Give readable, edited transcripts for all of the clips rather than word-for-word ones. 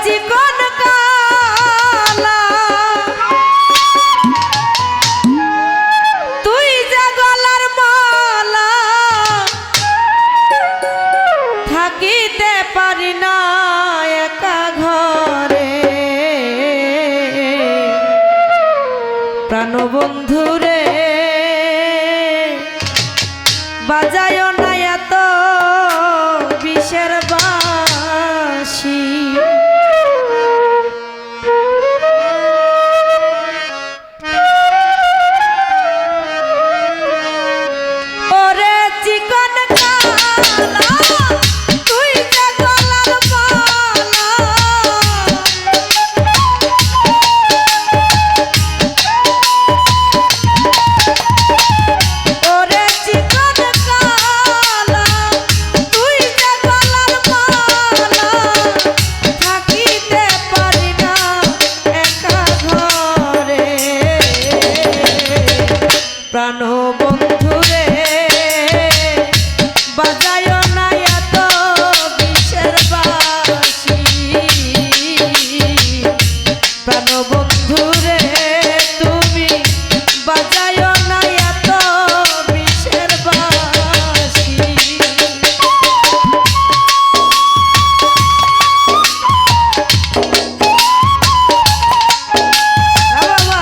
চিকন কালা তুই যে গলার মালা থাকিতে পারি না একা ঘরে প্রাণবন্ধু রে বাজায় না এত বিষের বাঁশি ওরে চিকন কালা তুই যে গলার মালা ওরে চিকন কালা তুই যে গলার মালা থাকিতে পারি না একা ঘরে প্রাণবন্ধু রে বাজায় না এত বিষের বাঁশি প্রাণবন্ধু রে তুমি বাজায় না এত বিষের বাঁশি বাবা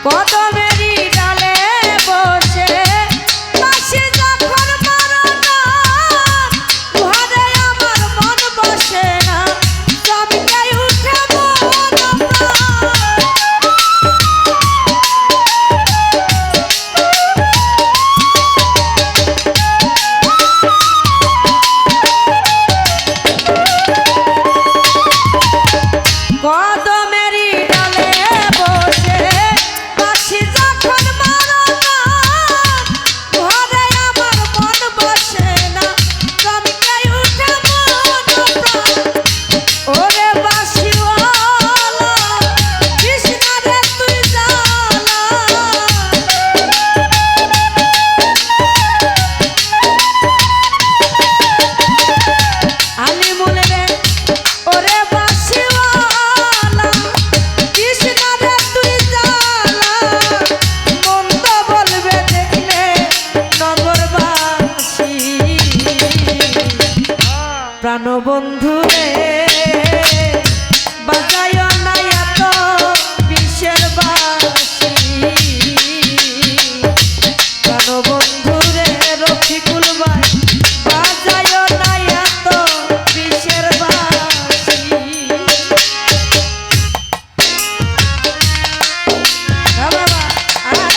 কদমেরই ডালে বসে বাঁশি যখন মারো না ঘরে আমার মন বসে না চমকে উঠে মন কদমেরই ডালে বসে বাঁশি যখন মারো না ঘরে আমার মন বসে না চমকে উঠে মন ওরে বাঁশিওয়ালা কৃষ্ণ রে তুই জ্বালা আলিমুল রে ওরে বাঁশিওয়ালা কৃষ্ণ রে তুই জ্বালা মন্দ বলবে দেখলে নগরবাসী প্রাণবন্ধু রে বাজায় না এত বিষের বাঁশি প্রাণবন্ধু রে রফিকুল ভাই বাজায় না এত বিষের বাঁশি বাবা আরে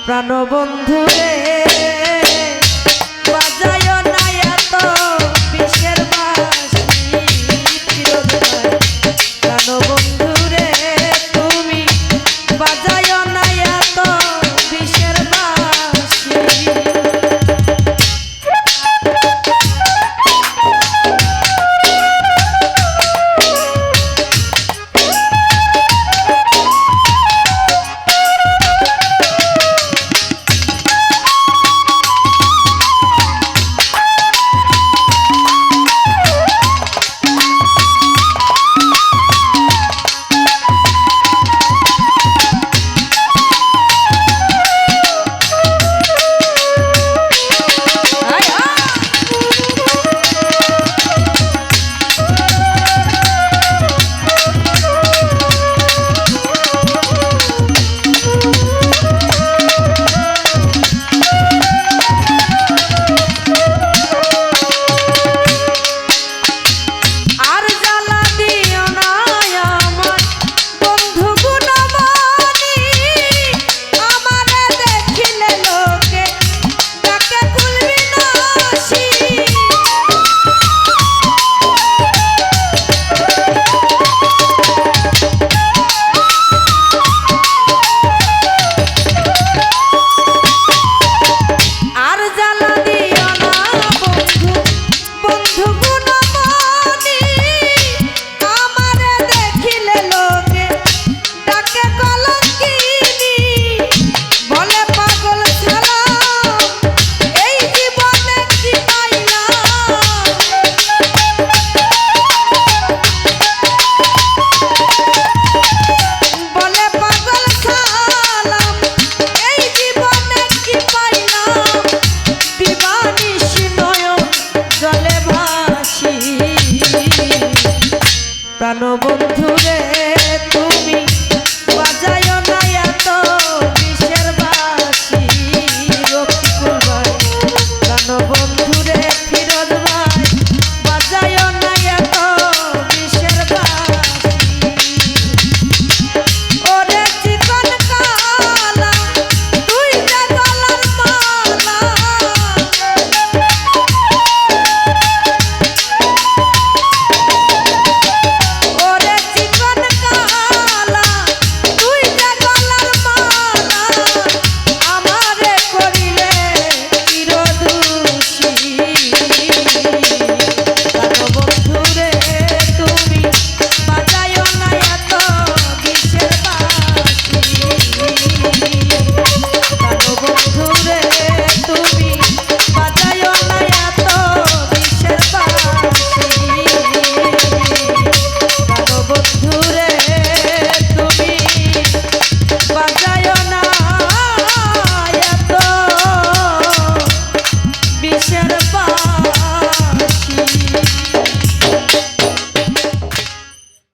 প্রাণবন্ধু রে